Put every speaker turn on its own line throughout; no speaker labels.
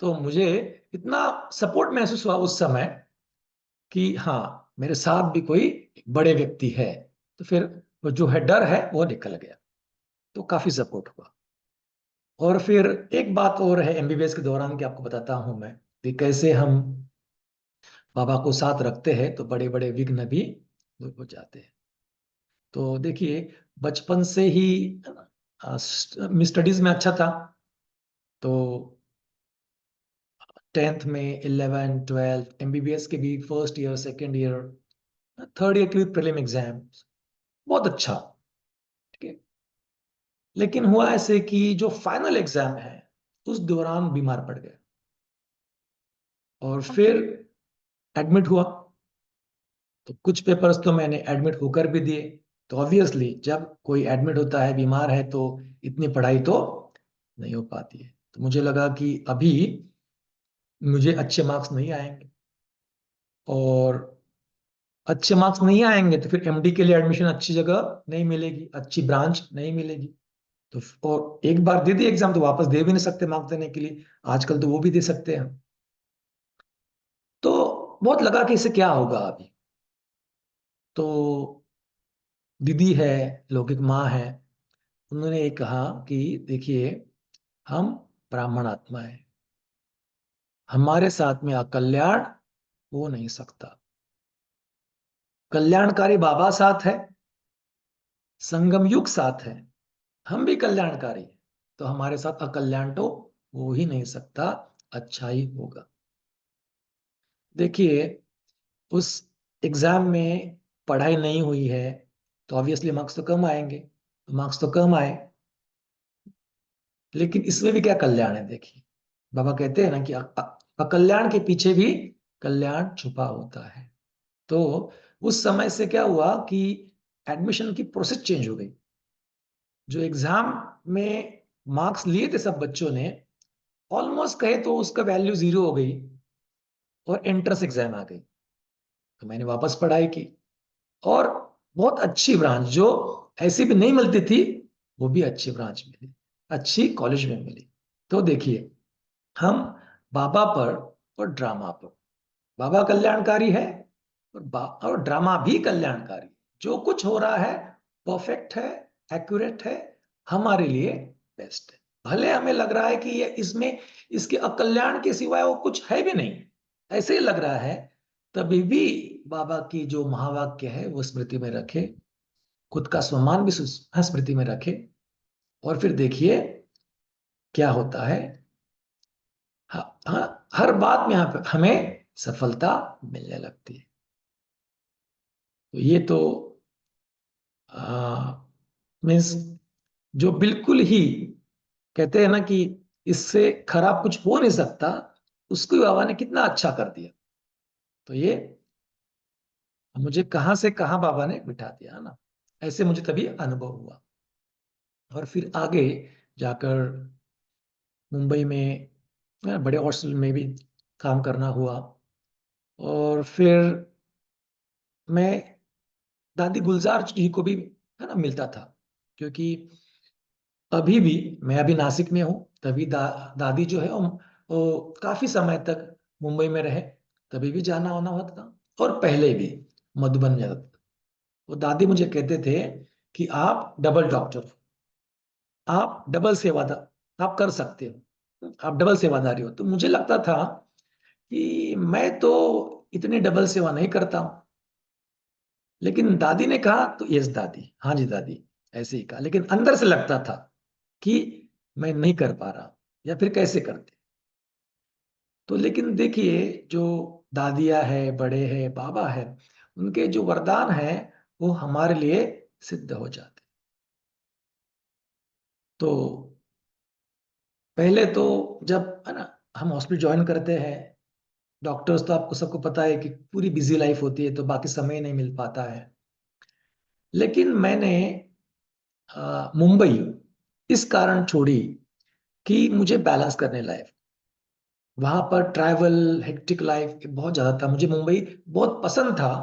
तो मुझे इतना सपोर्ट महसूस हुआ उस समय कि हाँ, मेरे साथ भी कोई बड़े व्यक्ति है। तो फिर वो जो है डर है वो निकल गया। तो काफी सपोर्ट हुआ। और फिर एक बात और है एमबीबीएस के दौरान कि आपको बताता हूं मैं कि कैसे हम बाबा को साथ रखते हैं तो बड़े बड़े विघ्न भी दूर हो जाते हैं। तो देखिए, बचपन से ही स्टडीज में अच्छा था। तो 10th में 11 12 एमबीबीएस के भी first year, second year, third year के भी प्रीलिम एग्जाम बहुत अच्छा। ठीक है। लेकिन हुआ ऐसे कि जो फाइनल एग्जाम है उस दौरान बीमार पड़ गए और फिर एडमिट हुआ। तो कुछ पेपर्स तो मैंने एडमिट होकर भी दिए। तो ऑब्वियसली जब कोई एडमिट होता है, बीमार है, तो इतनी पढ़ाई तो नहीं हो पाती है। तो मुझे लगा कि अभी मुझे अच्छे मार्क्स नहीं आएंगे, और अच्छे मार्क्स नहीं आएंगे तो फिर एमडी के लिए एडमिशन अच्छी जगह नहीं मिलेगी, अच्छी ब्रांच नहीं मिलेगी। तो और एक बार दे दिए एग्जाम तो वापस दे भी नहीं सकते मार्क्स देने के लिए। आजकल तो वो भी दे सकते हैं। तो बहुत लगा कि इससे क्या होगा अभी। तो दीदी है, लौकिक माँ है, उन्होंने ये कहा कि देखिए, हम ब्राह्मण आत्मा है, हमारे साथ में अकल्याण हो नहीं सकता। कल्याणकारी बाबा साथ है, संगम युग साथ है, हम भी कल्याणकारी हैं, तो हमारे साथ अकल्याण तो हो ही नहीं सकता, अच्छा ही होगा। देखिए, उस एग्जाम में पढ़ाई नहीं हुई है तो ऑब्वियसली मार्क्स तो कम आएंगे, तो मार्क्स तो कम आए। लेकिन इसमें भी क्या कल्याण है, देखिए, बाबा कहते हैं ना कि अकल्याण के पीछे भी कल्याण छुपा होता है। तो उस समय से क्या हुआ कि एडमिशन की प्रोसेस चेंज हो गई। जो एग्जाम में मार्क्स लिए थे सब बच्चों ने, ऑलमोस्ट कहे तो उसका वैल्यू 0 हो गई और एंट्रेंस एग्जाम आ गई। तो मैंने वापस पढ़ाई की और बहुत अच्छी ब्रांच जो ऐसी भी नहीं मिलती थी, वो भी अच्छी ब्रांच मिली, अच्छी कॉलेज में मिली। तो देखिए, हम बाबा पर और ड्रामा पर, बाबा कल्याणकारी है और और ड्रामा भी कल्याणकारी। जो कुछ हो रहा है परफेक्ट है, एक्यूरेट है, हमारे लिए बेस्ट है। भले हमें लग रहा है कि ये इसमें इसके अकल्याण के सिवाय वो कुछ है भी नहीं, ऐसे ही लग रहा है, तभी भी बाबा की जो महावाक्य है वो स्मृति में रखे, खुद का सम्मान भी स्मृति में रखे, और फिर देखिए क्या होता है। हर बात में हमें सफलता मिलने लगती है। तो ये तो मीन्स जो बिल्कुल ही कहते हैं ना कि इससे खराब कुछ हो नहीं सकता, उसको बाबा ने कितना अच्छा कर दिया। तो ये मुझे कहां से कहां बाबा ने बिठा दिया ना, ऐसे मुझे तभी अनुभव हुआ। और फिर आगे जाकर मुंबई में बड़े हॉस्टल में भी काम करना हुआ। और फिर मैं दादी गुलजार जी को भी है ना मिलता था, क्योंकि अभी भी मैं अभी नासिक में हूँ, तभी दादी जो है वो काफी समय तक मुंबई में रहे, तभी भी जाना आना होता था, और पहले भी मधुबन जाता था। वो दादी मुझे कहते थे कि आप डबल डॉक्टर हो, आप डबल सेवादार, आप कर सकते हो, आप डबल सेवादारी हो। तो मुझे लगता था कि मैं तो इतनी डबल सेवा नहीं करता हूँ। लेकिन दादी ने कहा तो यस दादी, हाँ जी दादी, ऐसे ही कहा, लेकिन अंदर से लगता था कि मैं नहीं कर पा रहा, या फिर कैसे करते। तो लेकिन देखिए, जो दादियाँ है, बड़े हैं, बाबा है, उनके जो वरदान है वो हमारे लिए सिद्ध हो जाते। तो पहले तो जब है ना हम हॉस्पिटल ज्वाइन करते हैं, डॉक्टर्स तो आपको सबको पता है कि पूरी बिजी लाइफ होती है तो बाकी समय नहीं मिल पाता है। लेकिन मैंने मुंबई इस कारण छोड़ी कि मुझे बैलेंस करने लायक, वहां पर ट्रैवल, हेक्टिक लाइफ बहुत ज्यादा था। मुझे मुंबई बहुत पसंद था,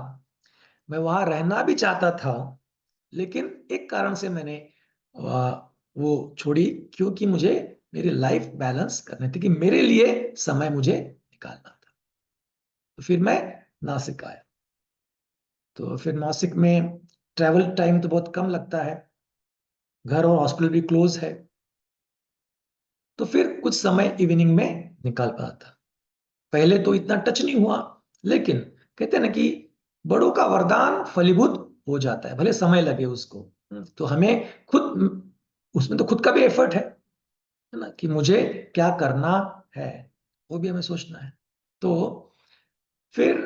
मैं वहां रहना भी चाहता था, लेकिन एक कारण से मैंने वो छोड़ी, क्योंकि मुझे मेरी लाइफ बैलेंस करनी थी, कि मेरे लिए समय मुझे निकालना था। तो फिर मैं नासिक आया। तो फिर नासिक में ट्रैवल टाइम तो बहुत कम लगता है, घर और हॉस्पिटल भी क्लोज है, तो फिर कुछ समय इवनिंग में निकाल पाता था। पहले तो इतना टच नहीं हुआ, लेकिन कहते हैं ना कि बड़ों का वरदान फलीभूत हो जाता है, भले समय लगे उसको। तो हमें खुद, उसमें तो खुद का भी एफर्ट है ना, कि मुझे क्या करना है, वो भी हमें सोचना है। तो फिर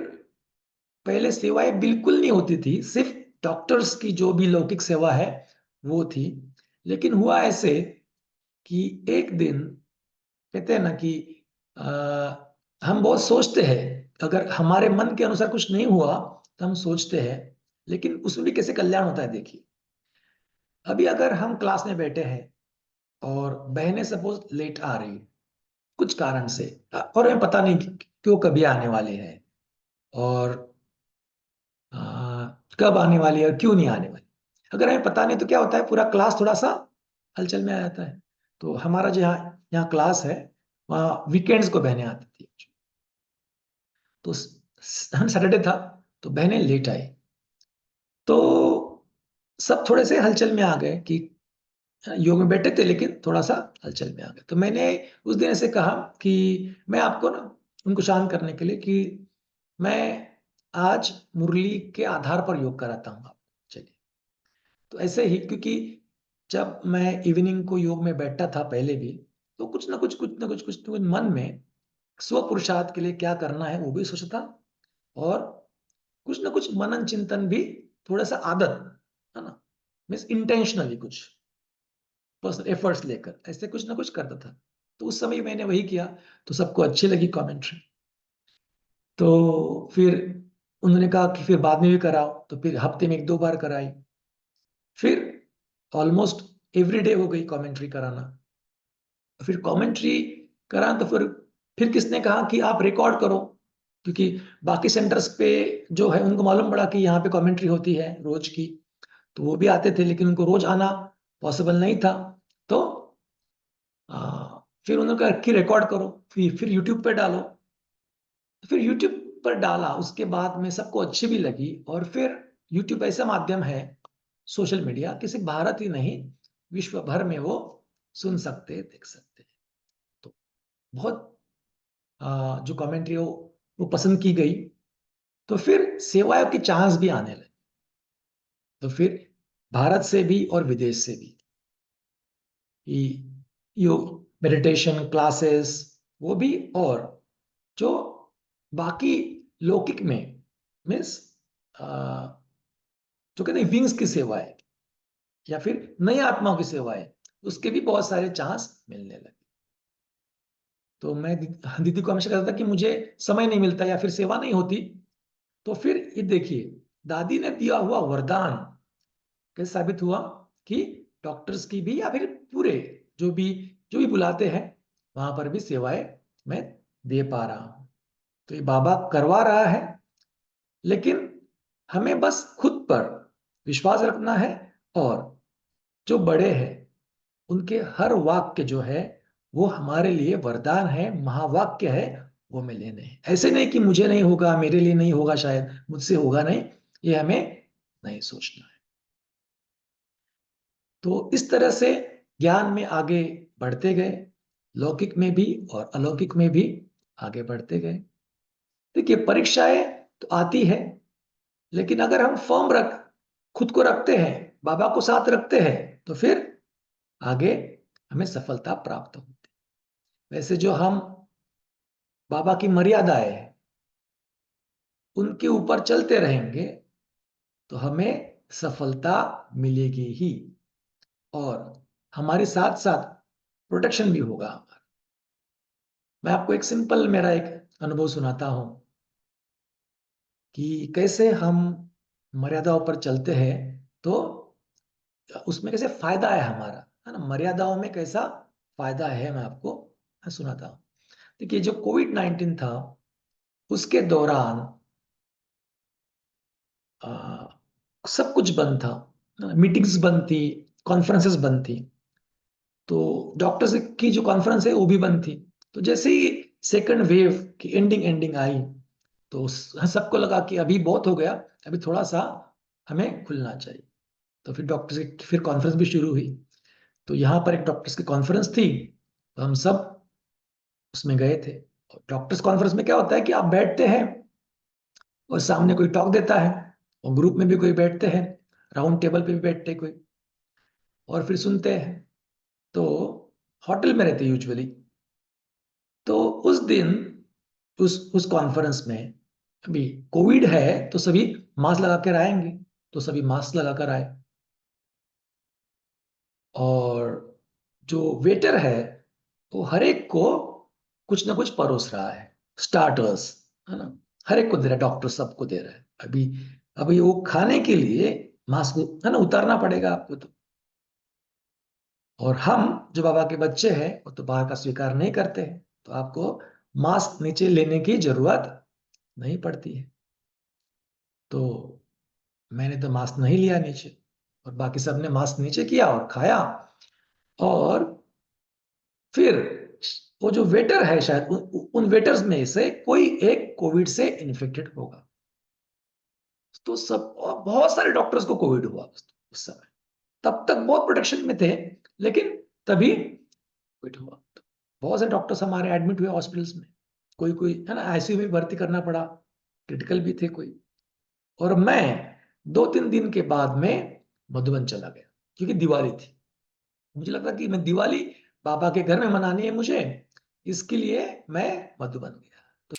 पहले सेवाएं बिल्कुल नहीं होती थी, सिर्फ डॉक्टर्स की जो भी लौकिक सेवा है वो थी। लेकिन हुआ ऐसे कि एक दिन, कहते हैं ना कि हम बहुत सोचते हैं, अगर हमारे मन के अनुसार कुछ नहीं हुआ तो हम सोचते हैं, लेकिन उसमें भी कैसे कल्याण होता है देखिए। अभी अगर हम क्लास में बैठे हैं और बहनें सपोज लेट आ रही कुछ कारण से, और हमें पता नहीं क्यों कभी आने वाले हैं, और कब आने वाली है और क्यों नहीं आने वाली, अगर हमें पता नहीं तो क्या होता है, पूरा क्लास थोड़ा सा हलचल में आ जाता है। तो हमारा जो यहाँ यहाँ क्लास है, वहाँ वीकेंड्स को बहनें आती थी। तो हम सैटरडे था, तो बहनें लेट आई, तो सब थोड़े से हलचल में आ गए कि योग में बैठे थे लेकिन थोड़ा सा हलचल में आ गए। तो मैंने उस दिन ऐसे कहा कि मैं आपको ना, उनको शांत करने के लिए, कि मैं आज मुरली के आधार पर योग कराता हूँ आपको, चलिए। तो ऐसे ही, क्योंकि जब मैं इवनिंग को योग में बैठता था पहले भी, तो कुछ ना कुछ मन में स्व पुरुषार्थ के लिए क्या करना है वो भी सोचता, और कुछ ना कुछ मनन चिंतन भी, थोड़ा सा आदत, है ना, मीन्स इंटेंशनली कुछ पर्सनल एफर्ट्स लेकर ऐसे कुछ ना कुछ करता था। तो उस समय मैंने वही किया, तो सबको अच्छी लगी कमेंट्री। तो फिर उन्होंने कहा कि फिर बाद में भी कराओ, तो फिर हफ्ते में एक दो बार कराई। फिर ऑलमोस्ट एवरी डे हो गई कमेंट्री कराना। फिर कमेंट्री करा तो फिर किसने कहा कि आप रिकॉर्ड करो, क्योंकि बाकी सेंटर्स पे जो है उनको मालूम पड़ा कि यहाँ पे कमेंट्री होती है रोज की, तो वो भी आते थे, लेकिन उनको रोज आना पॉसिबल नहीं था। तो फिर उन्होंने कहा कि रिकॉर्ड करो, फिर यूट्यूब पे डालो। तो फिर यूट्यूब पर डाला, उसके बाद में सबको अच्छी भी लगी। और फिर यूट्यूब ऐसा माध्यम है, सोशल मीडिया, कि सिर्फ भारत ही नहीं, विश्व भर में वो सुन सकते, देख सकते हैं। तो बहुत जो कमेंट्री हो वो पसंद की गई। तो फिर सेवाओं की चांस भी आने लगे, तो फिर भारत से भी और विदेश से भी, योग मेडिटेशन क्लासेस, वो भी, और जो बाकी लौकिक में, मीन्स जो कहते हैं विंग्स की सेवाएं, या फिर नई आत्माओं की सेवाएं, उसके भी बहुत सारे चांस मिलने लगे। तो मैं दीदी को हमेशा कहता था कि मुझे समय नहीं मिलता या फिर सेवा नहीं होती। तो फिर ये देखिए, दादी ने दिया हुआ वरदान कैसे साबित हुआ, कि डॉक्टर्स की भी, या फिर पूरे जो भी बुलाते हैं वहां पर भी सेवाएं मैं दे पा रहा हूं। तो ये बाबा करवा रहा है, लेकिन हमें बस खुद पर विश्वास रखना है, और जो बड़े हैं उनके हर वाक्य जो है वो हमारे लिए वरदान है, महावाक्य है, वो में लेने हैं। ऐसे नहीं कि मुझे नहीं होगा, मेरे लिए नहीं होगा, शायद मुझसे होगा नहीं, ये हमें नहीं सोचना है। तो इस तरह से ज्ञान में आगे बढ़ते गए, लौकिक में भी और अलौकिक में भी आगे बढ़ते गए। देखिए, परीक्षाएं तो आती है, लेकिन अगर हम फॉर्म खुद को रखते हैं, बाबा को साथ रखते हैं, तो फिर आगे हमें सफलता प्राप्त होती है। वैसे जो हम बाबा की मर्यादाएं हैं उनके ऊपर चलते रहेंगे, तो हमें सफलता मिलेगी ही, और हमारे साथ साथ प्रोटेक्शन भी होगा हमारा। मैं आपको एक सिंपल मेरा एक अनुभव सुनाता हूं, कि कैसे हम मर्यादाओं पर चलते हैं, तो उसमें कैसे फायदा है हमारा, है ना, मर्यादाओं में कैसा फायदा है, मैं आपको सुनाता हूँ। देखिए, जो कोविड-19 था उसके दौरान सब कुछ बंद था, मीटिंग्स बंद थी, कॉन्फ्रेंसेस बंद थी। तो डॉक्टर्स की जो कॉन्फ्रेंस है वो भी बंद थी। तो जैसे ही सेकंड वेव की एंडिंग आई, तो सबको लगा कि अभी बहुत हो गया, अभी थोड़ा सा हमें खुलना चाहिए। तो फिर डॉक्टर्स की फिर कॉन्फ्रेंस भी शुरू हुई। तो यहाँ पर एक डॉक्टर्स की कॉन्फ्रेंस थी, तो हम सब उसमें गए थे। डॉक्टर्स कॉन्फ्रेंस में क्या होता है कि आप बैठते हैं और सामने कोई टॉक देता है, और ग्रुप में भी कोई बैठते हैं, राउंड टेबल पे भी बैठते हैं कोई, और फिर सुनते हैं। तो होटल में रहते यूजुअली। तो उस दिन उस कॉन्फ्रेंस में, अभी कोविड है तो सभी मास्क लगा कर आएंगे, तो सभी मास्क लगा कर आए। और जो वेटर है वो हर एक को कुछ ना कुछ परोस रहा है, स्टार्टर्स, है ना, हर एक को दे रहा है, डॉक्टर सबको दे रहा है। अभी अभी वो खाने के लिए मास्क, है ना, उतारना पड़ेगा आपको तो। और हम जो बाबा के बच्चे हैं वो तो बाहर का स्वीकार नहीं करते हैं, तो आपको मास्क नीचे लेने की जरूरत नहीं पड़ती है। तो मैंने तो मास्क नहीं लिया नीचे, और बाकी सबने मास्क नीचे किया और खाया। और फिर वो जो वेटर है, शायद उन वेटर्स में से कोई एक कोविड से इन्फेक्टेड होगा। तो सब, और बहुत सारे डॉक्टर्स को कोविड हुआ उस समय। तब तक बहुत प्रोटेक्शन में थे, लेकिन तभी कोविड हुआ। तो बहुत सारे डॉक्टर्स हमारे एडमिट हुए हॉस्पिटल्स में, कोई कोई, है ना, आईसीयू में भर्ती करना पड़ा, क्रिटिकल भी थे कोई। और मैं 2-3 दिन के बाद में मधुबन चला गया, क्योंकि दिवाली थी। मुझे लगा कि मैं दिवाली बाबा के घर में मनानी है मुझे, इसके लिए मैं मधुबन गया। तो